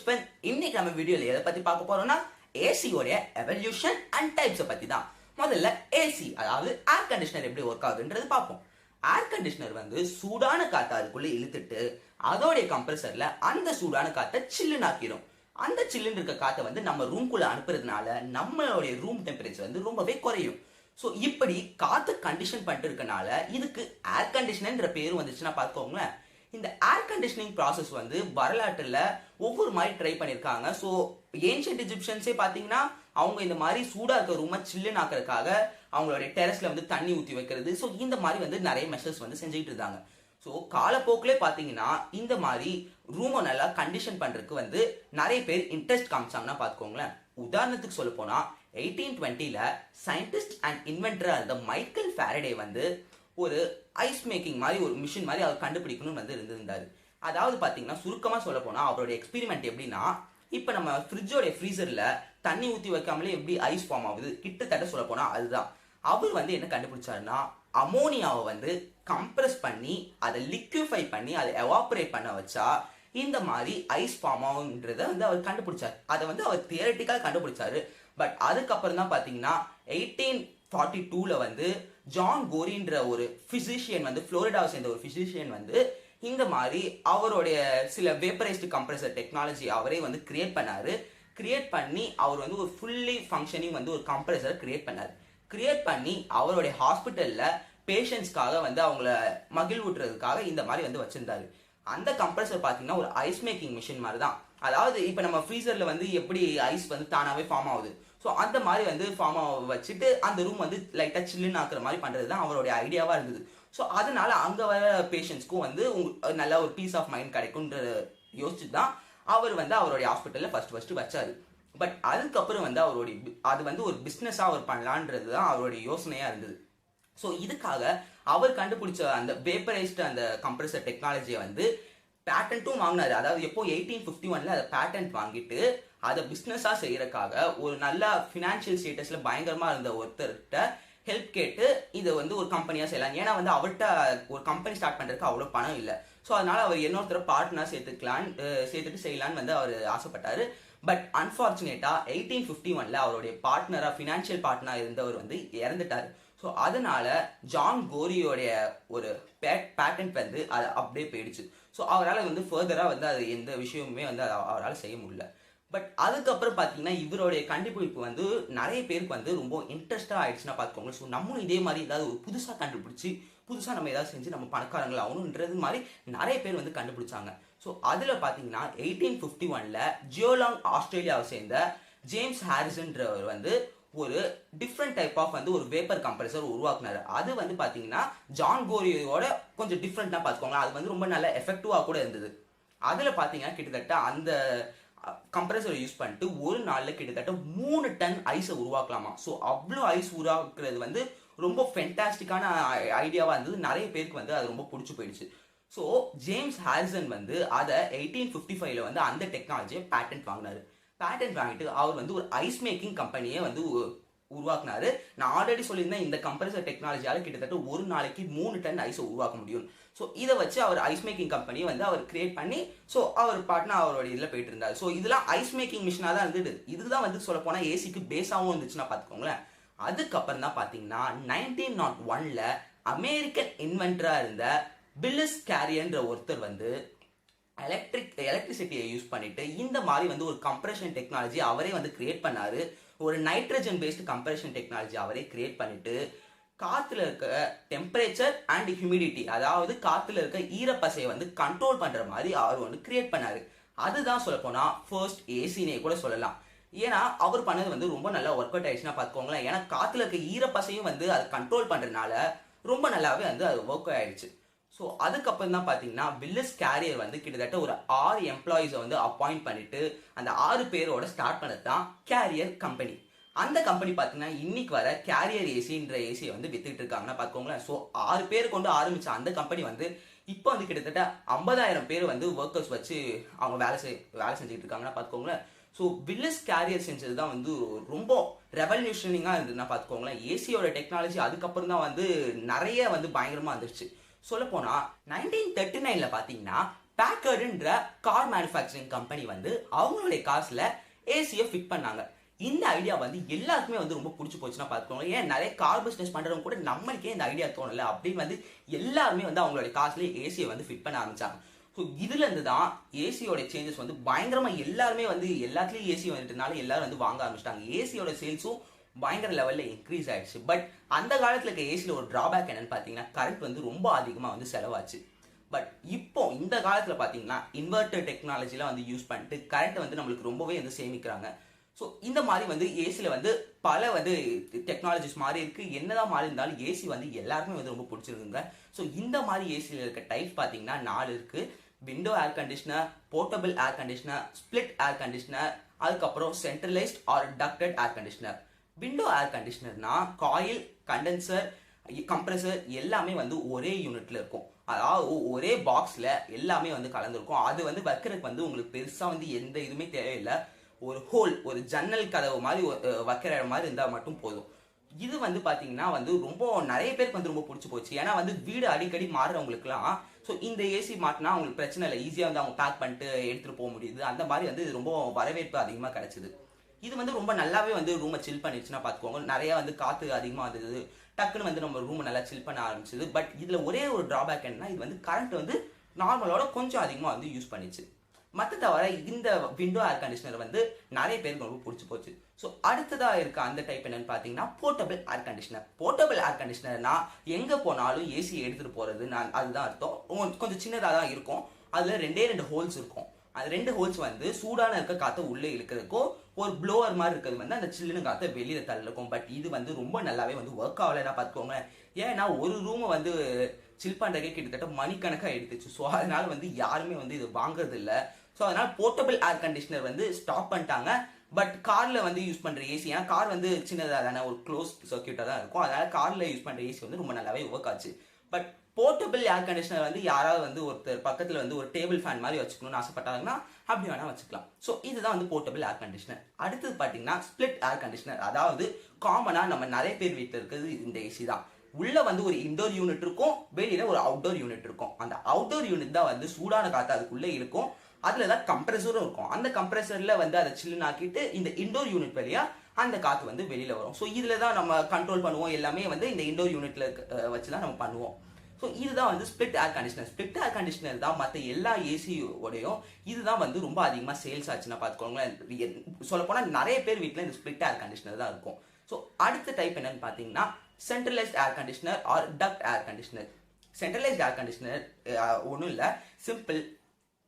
புஷ்பன். இன்னைக்கு நம்ம வீடியோல எதை பத்தி பார்க்க போறோம்னா ஏசியோட எவல்யூஷன் அண்ட் டைப்ஸ் பத்தி தான். முதல்ல ஏசி, அதாவது ஏர் கண்டிஷனர் எப்படி ஒர்க் ஆகுதுன்றது பார்ப்போம். ஏர் கண்டிஷனர் வந்து சூடான காற்றை அதுக்குள்ள இழுத்துட்டு அதோடைய கம்ப்ரஸர்ல அந்த சூடான காற்றை சில்லுன்னு ஆக்கிடும். அந்த சில்லுன்னு இருக்க காற்றை வந்து நம்ம ரூம்குள்ள அனுப்புறதுனால நம்மளுடைய ரூம் டெம்பரேச்சர் வந்து ரொம்பவே குறையும். ஸோ இப்படி காற்று கண்டிஷன் பண்ணிட்டு இருக்கனால இதுக்கு ஏர் கண்டிஷனர் பேரும் வந்துச்சுன்னா பார்த்துக்கோங்களேன். இந்த ஏர் கண்டிஷனிங் ப்ராசஸ் வந்து வரலாற்றில் ஒவ்வொரு மாதிரி ட்ரை பண்ணியிருக்காங்க. ஸோ ஏன்ஷியன்ட் எஜிப்ஷியன்ஸே பார்த்தீங்கன்னா அவங்க இந்த மாதிரி சூடாக இருக்க ரூமை சில்லுன்னு ஆக்கிறதுக்காக அவங்களுடைய டெரஸ்ல வந்து தண்ணி ஊற்றி வைக்கிறது, ஸோ இந்த மாதிரி வந்து நிறைய மெஷர்ஸ் வந்து செஞ்சுக்கிட்டு இருந்தாங்க. ஸோ காலப்போக்கிலே பார்த்தீங்கன்னா இந்த மாதிரி ரூமை நல்லா கண்டிஷன் பண்ணுறதுக்கு வந்து நிறைய பேர் இன்ட்ரெஸ்ட் காமிச்சாங்கன்னா பார்த்துக்கோங்களேன். உதாரணத்துக்கு சொல்ல போனால் 1820ல் சயின்டிஸ்ட் அண்ட் இன்வென்டராக இருந்த மைக்கேல் ஃபாரடே வந்து ஒரு ஐஸ் மேக்கிங் மாதிரி ஒரு மிஷின் மாதிரி அவர் கண்டுபிடிக்கணும்னு வந்து இருந்திருந்தாரு. அதாவது பார்த்தீங்கன்னா சுருக்கமாக சொல்ல போனால் அவருடைய எக்ஸ்பெரிமெண்ட் எப்படின்னா, இப்போ நம்ம ஃப்ரிட்ஜோடைய ஃப்ரீசரில் தண்ணி ஊற்றி வைக்காமலே எப்படி ஐஸ் ஃபார்ம் ஆகுது, கிட்டத்தட்ட சொல்ல போனால் அதுதான். அவர் வந்து என்ன கண்டுபிடிச்சாருன்னா, அமோனியாவை வந்து கம்ப்ரஸ் பண்ணி அதை லிக்யூஃபை பண்ணி அதை எவாபரேட் பண்ண வச்சா இந்த மாதிரி ஐஸ் ஃபார்ம் ஆகுன்றத வந்து அவர் கண்டுபிடிச்சார். அதை வந்து அவர் தியரட்டிக்கலாக கண்டுபிடிச்சாரு. பட் அதுக்கப்புறம் தான் பார்த்தீங்கன்னா 1842ல் வந்து ஜான் கோரின்ற ஒரு பிசிஷியன் வந்து புளோரிடாவை சேர்ந்த ஒரு பிசிஷியன் வந்து இந்த மாதிரி அவருடைய சில வேப்பரைஸ்டு கம்ப்ரஸர் டெக்னாலஜி அவரே வந்து கிரியேட் பண்ணாரு. கிரியேட் பண்ணி அவர் வந்து ஒரு ஃபுல்லி ஃபங்க்ஷனிங் வந்து ஒரு கம்ப்ரஸர் கிரியேட் பண்ணார். கிரியேட் பண்ணி அவருடைய ஹாஸ்பிட்டலில் பேஷண்ட்ஸ்க்காக வந்து அவங்கள மகிழ்வுட்டுறதுக்காக இந்த மாதிரி வந்து வச்சிருந்தாரு. அந்த கம்ப்ரஸர் பார்த்தீங்கன்னா ஒரு ஐஸ் மேக்கிங் மிஷின் மாதிரி தான். அதாவது இப்போ நம்ம ஃப்ரீசரில் வந்து எப்படி ஐஸ் வந்து தானாகவே ஃபார்ம் ஆகுது, ஸோ அந்த மாதிரி வந்து ஃபார்ம் வச்சுட்டு அந்த ரூம் வந்து லைட்டாக சில்லுன்னு ஆக்குற மாதிரி பண்ணுறது தான் அவருடைய ஐடியாவாக இருந்தது. ஸோ அதனால அங்கே வர பேஷண்ட்ஸ்க்கும் வந்து நல்ல ஒரு பீஸ் ஆஃப் மைண்ட் கிடைக்கும்ன்ற யோசிச்சு தான் அவர் வந்து அவருடைய ஹாஸ்பிட்டலில் ஃபர்ஸ்ட் வச்சாரு. பட் அதுக்கப்புறம் வந்து அவருடைய அது வந்து ஒரு பிஸ்னஸாக அவர் பண்ணலான்றது தான் அவருடைய யோசனையாக இருந்தது. ஸோ இதுக்காக அவர் கண்டுபிடிச்ச அந்த வேப்பரைஸ்டு அந்த கம்ப்ரஸர் டெக்னாலஜியை வந்து பேட்டன்ட்டும் வாங்கினாரு. அதாவது எப்போ 1851ல் அதை பேட்டன்ட் வாங்கிட்டு அதை பிஸ்னஸாக செய்யறதுக்காக ஒரு நல்ல ஃபினான்ஷியல் ஸ்டேட்டஸில் பயங்கரமாக இருந்த ஒருத்தர்கிட்ட ஹெல்ப் கேட்டு இதை வந்து ஒரு கம்பெனியாக செய்யலாம். ஏன்னா வந்து அவர்கிட்ட ஒரு கம்பெனி ஸ்டார்ட் பண்ணுறதுக்கு அவ்வளோ பணம் இல்லை. ஸோ அதனால அவர் இன்னொருத்தர் பார்ட்னர் சேர்த்துட்டு செய்யலான்னு வந்து அவர் ஆசைப்பட்டாரு. பட் அன்ஃபார்ச்சுனேட்டாக 1851ல் அவருடைய பார்ட்னராக ஃபினான்ஷியல் பார்ட்னராக இருந்தவர் வந்து இறந்துட்டார். ஸோ அதனால ஜான் கோரியோடைய ஒரு பேட்டன்ட் வந்து அது அப்படியே போயிடுச்சு. ஸோ அவரால் வந்து ஃபர்தராக வந்து அது எந்த விஷயமுமே வந்து அவரால் செய்ய முடியல. பட் அதுக்கப்புறம் பார்த்தீங்கன்னா இவருடைய கண்டுபிடிப்பு வந்து நிறைய பேருக்கு வந்து ரொம்ப இன்ட்ரெஸ்டாக ஆயிடுச்சுன்னா பார்த்துக்கோங்க. ஸோ நம்மளும் இதே மாதிரி ஏதாவது ஒரு புதுசாக கண்டுபிடிச்சி புதுசாக நம்ம ஏதாவது செஞ்சு நம்ம பணக்காரங்கள் ஆகணுன்றது மாதிரி நிறைய பேர் வந்து கண்டுபிடிச்சாங்க. ஸோ அதில் பார்த்தீங்கன்னா 1851ல் ஜியோலாங் ஆஸ்திரேலியாவை சேர்ந்த ஜேம்ஸ் ஹாரிசன்றவர் வந்து ஒரு டிஃப்ரெண்ட் டைப் ஆஃப் வந்து ஒரு வேப்பர் கம்ப்ரஸர் உருவாக்குனாரு. அது வந்து பார்த்தீங்கன்னா ஜான் கோரியோட கொஞ்சம் டிஃப்ரெண்ட்டாக பார்த்துக்கோங்களேன். அது வந்து ரொம்ப நல்ல எஃபெக்டிவாக கூட இருந்தது. அதில் பார்த்தீங்கன்னா கிட்டத்தட்ட அந்த கம்ப்ரஸரை யூஸ் பண்ணிட்டு ஒரு நாளில் கிட்டத்தட்ட 3 டன் ஐஸை உருவாக்கலாமா. ஸோ அவ்வளோ ஐஸ் உருவாக்குறது வந்து ரொம்ப ஃபென்டாஸ்டிக்கான ஐடியாவாக இருந்தது. நிறைய பேருக்கு வந்து அது ரொம்ப பிடிச்சி போயிடுச்சு. ஸோ ஜேம்ஸ் ஹாரிசன் வந்து அதை 1855ல் வந்து அந்த டெக்னாலஜியை பேட்டன்ட் வாங்கினாரு. பேட்டன்ட் வாங்கிட்டு அவர் வந்து ஒரு ஐஸ் மேக்கிங் கம்பெனியை வந்து உருவாக்குனாரு. நான் ஆல்ரெடி சொல்லியிருந்தேன் இந்த கம்ப்ரஸர் டெக்னாலஜியால் கிட்டத்தட்ட ஒரு நாளைக்கு 3 டன் ஐஸை உருவாக்க முடியும். ஸோ இதை வச்சு அவர் ஐஸ் மேக்கிங் கம்பெனியை வந்து அவர் கிரியேட் பண்ணி ஸோ அவர் பாட்னா அவரோட இதில் போயிட்டு இருந்தார். ஸோ இதெல்லாம் ஐஸ் மேக்கிங் மிஷினாக தான் இருந்தது. இதுதான் வந்து சொல்ல போனால் ஏசிக்கு பேஸாகவும் இருந்துச்சுன்னா பார்த்துக்கோங்களேன். அதுக்கப்புறம் தான் பார்த்தீங்கன்னா 1901ல் அமெரிக்கன் இன்வென்டராக இருந்த பில்லிஸ் கேரியன்ற ஒருத்தர் வந்து எலக்ட்ரிசிட்டியை யூஸ் பண்ணிட்டு இந்த மாதிரி வந்து ஒரு கம்ப்ரஷன் டெக்னாலஜி அவரே வந்து கிரியேட் பண்ணாரு. ஒரு நைட்ரஜன் பேஸ்டு கம்ப்ரஷன் டெக்னாலஜி அவரே கிரியேட் பண்ணிட்டு காத்துல இருக்க டெம்பரேச்சர் அண்ட் ஹியூமிடிட்டி, அதாவது காத்துல இருக்க ஈரப்பசையை வந்து கண்ட்ரோல் பண்ற மாதிரி அவர் வந்து கிரியேட் பண்ணாரு. அதுதான் சொல்ல போனா ஃபர்ஸ்ட் ஏசினே கூட சொல்லலாம். ஏன்னா அவர் பண்ணது வந்து ரொம்ப நல்லா ஒர்க் அவுட் ஆயிடுச்சுன்னா பார்த்துக்கோங்களேன். ஏன்னா காத்துல இருக்க ஈரப்பசையும் வந்து அதை கண்ட்ரோல் பண்றதுனால ரொம்ப நல்லாவே வந்து அது ஒர்க் ஆயிடுச்சு. ஸோ அதுக்கப்புறம் தான் பார்த்தீங்கன்னா வில்லிஸ் கேரியர் வந்து கிட்டத்தட்ட ஒரு 6 எம்ப்ளாயிஸை வந்து அப்பாயிண்ட் பண்ணிட்டு அந்த 6 பேரோட ஸ்டார்ட் பண்ணது தான் கேரியர் கம்பெனி. அந்த கம்பெனி பார்த்தீங்கன்னா இன்னைக்கு வர கேரியர் ஏசின்ற ஏசியை வந்து வித்துட்டு இருக்காங்கன்னா பார்த்துக்கோங்களேன். ஸோ 6 பேர் கொண்டு ஆரம்பிச்ச அந்த கம்பெனி வந்து இப்போ வந்து கிட்டத்தட்ட 50,000 பேர் வந்து ஒர்க்கர்ஸ் வச்சு அவங்க வேலை செஞ்சுட்டு இருக்காங்கன்னா பார்த்துக்கோங்களேன். ஸோ வில்லிஸ் கேரியர் செஞ்சது தான் வந்து ரொம்ப ரெவல்யூஷனிங்காக இருந்ததுன்னா பார்த்துக்கோங்களேன். ஏசியோட டெக்னாலஜி அதுக்கப்புறம் தான் வந்து நிறைய வந்து பயங்கரமாக வந்துருச்சு. சொல்ல போனா 1939ல பாத்தீங்கன்னா பேக்கர்டுன்ற கார் மேனுஃபேக்சரிங் கம்பெனி வந்து அவங்களுடைய காசுல ஏசியை ஃபிட் பண்ணாங்க. இந்த ஐடியா வந்து எல்லாருக்குமே வந்து ரொம்ப பிடிச்சி போச்சுன்னா பார்த்துக்கோங்க. ஏன் நிறைய கார் பிஸ்னஸ் பண்ணுறவங்க கூட நம்மளுக்கே இந்த ஐடியா தோணலை அப்படின்னு வந்து எல்லாருமே வந்து அவங்களுடைய காசுலேயே ஏசியை வந்து ஃபிட் பண்ண ஆரம்பிச்சாங்க. ஸோ இதுலேருந்து தான் ஏசியோட சேஞ்சஸ் வந்து பயங்கரமாக எல்லாருமே வந்து எல்லாத்துலேயும் ஏசி வந்துட்டனால எல்லாரும் வந்து வாங்க ஆரம்பிச்சிட்டாங்க. ஏசியோட சேல்ஸும் பயங்கர லெவலில் இன்க்ரீஸ் ஆயிடுச்சு. பட் அந்த காலத்தில் இருக்க ஏசியில் ஒரு ட்ராபேக் என்னன்னு பார்த்தீங்கன்னா கரண்ட் வந்து ரொம்ப அதிகமாக வந்து செலவாச்சு. பட் இப்போ இந்த காலத்தில் பார்த்தீங்கன்னா இன்வெர்டர் டெக்னாலஜிலாம் வந்து யூஸ் பண்ணிட்டு கரண்ட்டை வந்து நம்மளுக்கு ரொம்பவே வந்து சேமிக்கிறாங்க. ஸோ இந்த மாதிரி வந்து ஏசியில் வந்து பல வந்து டெக்னாலஜிஸ் மாறி இருக்கு. என்னதான் மாறி இருந்தாலும் ஏசி வந்து எல்லாருக்குமே வந்து ரொம்ப பிடிச்சிருக்குங்க. ஸோ இந்த மாதிரி ஏசியில் இருக்க டைப் பார்த்தீங்கன்னா 4 இருக்கு. Window air conditioner, portable air conditioner, split air conditioner, அதுக்கப்புறம் centralized or ducted air conditioner. Window air கண்டிஷனர்னா காயில், கண்டென்சர், கம்ப்ரஸர் எல்லாமே வந்து ஒரே யூனிட்ல இருக்கும். அதாவது ஒரே பாக்ஸ்ல எல்லாமே வந்து கலந்துருக்கும். அது வந்து வைக்கிறதுக்கு வந்து உங்களுக்கு பெருசா வந்து எந்த இதுவுமே தேவையில்லை. ஒரு ஹோல், ஒரு ஜன்னல் கதவு மாதிரி வைக்கிற மாதிரி இருந்தால் மட்டும் போதும். இது வந்து பாத்தீங்கன்னா வந்து ரொம்ப நிறைய பேருக்கு வந்து ரொம்ப பிடிச்சி போச்சு. ஏன்னா வந்து வீடு அடிக்கடி மாறுறவங்களுக்குலாம் ஸோ இந்த ஏசி மாட்டினா அவங்களுக்கு பிரச்சனை இல்லை, ஈஸியாக வந்து அவங்க பேக் பண்ணிட்டு எடுத்துகிட்டு போக முடியுது. அந்த மாதிரி வந்து ரொம்ப வரவேற்பு அதிகமாக கிடைச்சிது. இது வந்து ரொம்ப நல்லாவே வந்து ரூமை சில் பண்ணிடுச்சுன்னா பார்த்துக்கோங்க. நிறைய வந்து காற்று அதிகமாக வந்தது, டக்குன்னு வந்து நம்ம ரூமை நல்லா சில் பண்ண ஆரம்பிச்சது. பட் இதில் ஒரே ஒரு ட்ராபேக் என்னன்னா இது வந்து கரண்ட் வந்து நார்மலோட கொஞ்சம் அதிகமாக வந்து யூஸ் பண்ணிச்சு. மற்ற தவிர இந்த விண்டோ ஏர் கண்டிஷனர் வந்து நிறைய பேருக்கு ரொம்ப பிடிச்சி போச்சு. ஸோ அடுத்ததா இருக்க அந்த டைப் என்னன்னு பார்த்தீங்கன்னா portable air conditioner. Portable air கண்டிஷனர்னா எங்கே போனாலும் ஏசி எடுத்துகிட்டு போகிறது அதுதான் அர்த்தம். கொஞ்சம் சின்னதாக தான் இருக்கும். அதில் 2 ஹோல்ஸ் இருக்கும். அது 2 ஹோல்ஸ் வந்து சூடான இருக்க காற்றை உள்ளே இழுக்கிறதுக்கும் ஒரு ப்ளோவர் மாதிரி இருக்கிறது வந்து அந்த சில்லுன்னு காற்றை வெளியில தள்ளிருக்கும். பட் இது வந்து ரொம்ப நல்லாவே வந்து ஒர்க் ஆகலைன்னா பார்த்துக்கோங்க. ஏன்னா ஒரு ரூமை வந்து சில் பண்ணுறதுக்கே கிட்டத்தட்ட மணிக்கணக்காக எடுத்துச்சு. ஸோ அதனால வந்து யாருமே வந்து இது வாங்குறது இல்லை. ஸோ அதனால போர்ட்டபிள் ஏர் கண்டிஷனர் வந்து ஸ்டாப் பண்ணிட்டாங்க. பட் கார்ல வந்து யூஸ் பண்ற ஏசி, ஏன்னா கார் வந்து சின்னதாக தானே ஒரு க்ளோஸ் சர்க்கியூட்டாக தான் இருக்கும். அதனால கார்ல யூஸ் பண்ற ஏசி வந்து ரொம்ப நல்லாவே ஒர்க் ஆச்சு. பட் போர்ட்டபிள் ஏர் கண்டிஷனர் வந்து யாராவது வந்து ஒருத்தர் பக்கத்தில் வந்து ஒரு டேபிள் ஃபேன் மாதிரி வச்சுக்கணும்னு ஆசைப்பட்டாங்கன்னா அப்படி வேணா வச்சுக்கலாம். ஸோ இதுதான் வந்து போர்ட்டபிள் ஏர் கண்டிஷனர். அடுத்தது பார்த்தீங்கன்னா ஸ்பிளிட் ஏர் கண்டிஷனர். அதாவது காமனாக நம்ம நிறைய பேர் வீட்டில் இருக்கிறது இந்த ஏசி தான். உள்ள வந்து ஒரு இன்டோர் யூனிட் இருக்கும், வெளியில ஒரு அவுட்டோர் யூனிட் இருக்கும். அந்த அவுட்டோர் யூனிட் தான் வந்து சூடான காற்று அதுக்குள்ளே இருக்கும். அதுல தான் கம்ப்ரஸரும் இருக்கும். அந்த கம்ப்ரஸர்ல வந்து அதை சில்லுன்னு ஆக்கிட்டு இந்த இன்டோர் யூனிட் வழியா அந்த காற்று வந்து வெளியில வரும். ஸோ இதுல தான் நம்ம கண்ட்ரோல் பண்ணுவோம். எல்லாமே வந்து இந்த இன்டோர் யூனிட்ல வச்சு தான் நம்ம பண்ணுவோம். ஸோ இதுதான் வந்து split air conditioner. Split air conditioner தான் மற்ற எல்லா ஏசியோடையும் இதுதான் வந்து ரொம்ப அதிகமாக சேல்ஸ் ஆச்சுன்னா பார்த்துக்கோங்களேன். சொல்லப்போனால் நிறைய பேர் வீட்டில் இந்த ஸ்பிளிட் ஏர் கண்டிஷனர் தான் இருக்கும். ஸோ அடுத்த டைப் என்னன்னு பார்த்தீங்கன்னா centralised air conditioner or duct air conditioner. Centralised air conditioner ஒன்றும் இல்லை, சிம்பிள்.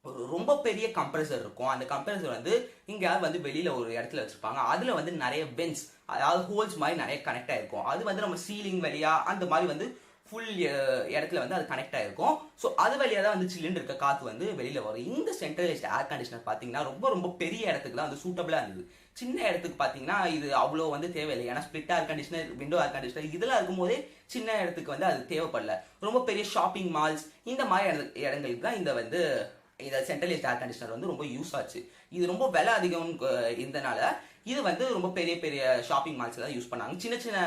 ஒரு ரொம்ப பெரிய கம்ப்ரஸர் இருக்கும். அந்த கம்ப்ரஸர் வந்து இங்கேயாவது வந்து வெளியில ஒரு இடத்துல வச்சிருப்பாங்க. அதுல வந்து நிறைய வென்ஸ், அதாவது ஹோல்ஸ் மாதிரி நிறைய கனெக்ட் ஆயிருக்கும். அது வந்து நம்ம சீலிங் வழியா அந்த மாதிரி வந்து ஃபுல் இடத்துல வந்து அது கனெக்ட் ஆயிருக்கும். ஸோ அது வழியாக தான் வந்து சிலிண்டர் இருக்க காற்று வந்து வெளியில வரும். இந்த சென்ட்ரலைஸ்ட் ஏர் கண்டிஷனர் பார்த்தீங்கன்னா ரொம்ப ரொம்ப பெரிய இடத்துக்கு தான் வந்து சூட்டபிளா இருந்தது. சின்ன இடத்துக்கு பார்த்தீங்கன்னா இது அவ்வளோ வந்து தேவையில்லை. ஏன்னா split air conditioner, window air conditioner இதெல்லாம் இருக்கும்போதே சின்ன இடத்துக்கு வந்து அது தேவைப்படல. ரொம்ப பெரிய ஷாப்பிங் மால்ஸ் இந்த மாதிரி இடங்களுக்கு தான் இந்த வந்து இந்த சென்ட்ரலைஸ்ட் ஏர் கண்டிஷனர் வந்து ரொம்ப யூஸ் ஆச்சு. இது ரொம்ப விலை அதிகம் இருந்தனால இது வந்து ரொம்ப பெரிய பெரிய ஷாப்பிங் மால்ஸ் தான் யூஸ் பண்ணாங்க. சின்ன சின்ன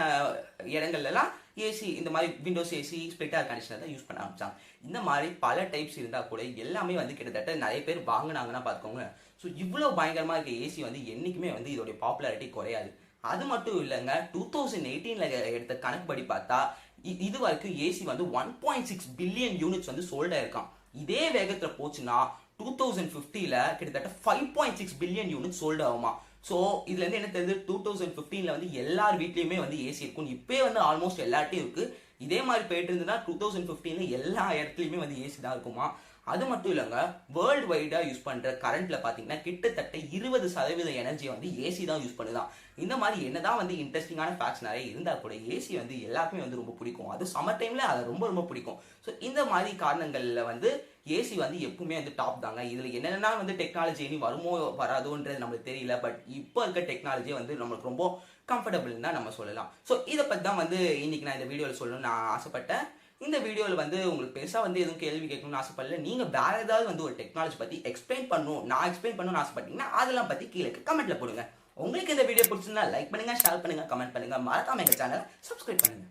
இடங்கள்லாம் ஏசி இந்த மாதிரி Windows AC, split air conditioner தான் யூஸ் பண்ண ஆரம்பிச்சாங்க. இந்த மாதிரி பல டைப்ஸ் இருந்தால் கூட எல்லாமே வந்து கிட்டத்தட்ட நிறைய பேர் வாங்கினாங்கன்னா பார்த்துக்கோங்க. ஸோ இவ்வளோ பயங்கரமாக இருக்க ஏசி வந்து என்றைக்குமே வந்து இதோடைய பாப்புலாரிட்டி குறையாது. அது மட்டும் இல்லைங்க, 2018 எடுத்த கணக்குப்படி பார்த்தா இது வரைக்கும் ஏசி வந்து 1.6 பில்லியன் யூனிட்ஸ் வந்து சோல்ட் ஆயிருக்கான். இதே வேகத்தில் போச்சுன்னா 2050 கிட்டத்தட்ட 5.6 பில்லியன் யூனிட் சோல்டு ஆகுமா. ஸோ இதுல இருந்து என்ன தெரியுது, 2015 வந்து எல்லார் வீட்லயுமே வந்து ஏசி இருக்கும். இப்பே வந்து ஆல்மோஸ்ட் எல்லார்ட்டையும் இருக்கு. இதே மாதிரி போயிட்டு இருந்ததுன்னா 2015 எல்லா இடத்துலயுமே வந்து ஏசி தான் இருக்குமா. அது மட்டும் இல்லைங்க, வேர்ல்டு வைடா யூஸ் பண்ற கரண்ட்ல பாத்தீங்கன்னா கிட்டத்தட்ட 20% எனர்ஜியை வந்து ஏசி தான் யூஸ் பண்ணுதான். இந்த மாதிரி என்னதான் வந்து இன்ட்ரெஸ்டிங்கான ஃபேக்ட்ஸ் நிறைய இருந்தா கூட ஏசி வந்து எல்லாருக்குமே வந்து ரொம்ப பிடிக்கும். அது சம்மர் டைம்ல அதை ரொம்ப ரொம்ப பிடிக்கும். ஸோ இந்த மாதிரி காரணங்கள்ல வந்து ஏசி வந்து எப்பவுமே வந்து டாப் தாங்க. இதுல என்னென்னா வந்து டெக்னாலஜி இனி வருமோ வராதோன்றது நம்மளுக்கு தெரியல. பட் இப்போ இருக்க டெக்னாலஜி வந்து நம்மளுக்கு ரொம்ப கம்ஃபர்டபுள் தான் நம்ம சொல்லலாம். ஸோ இதை பத்தி தான் வந்து இன்னைக்கு நான் இந்த வீடியோவில் சொல்லணும்னு நான் ஆசைப்பட்டேன். இந்த வீடியோவில் வந்து உங்களுக்கு பெருசாக வந்து எதுவும் கேள்வி கேட்கணும்னு ஆசைப்படல. நீங்கள் வேற ஏதாவது வந்து ஒரு டெக்னாலஜி பற்றி எக்ஸ்பிளைன் பண்ணணும், நான் எக்ஸ்பிளைன் பண்ணணும்னு ஆசைப்பட்டீங்கன்னா அதெல்லாம் பற்றி கீழே கமெண்ட்ல போடுங்க. உங்களுக்கு இந்த வீடியோ பிடிச்சிருந்தா லைக் பண்ணுங்க, ஷேர் பண்ணுங்க, கமெண்ட் பண்ணுங்க, மறக்காம எங்கள் சேனலை சப்ஸ்கிரைப் பண்ணுங்க.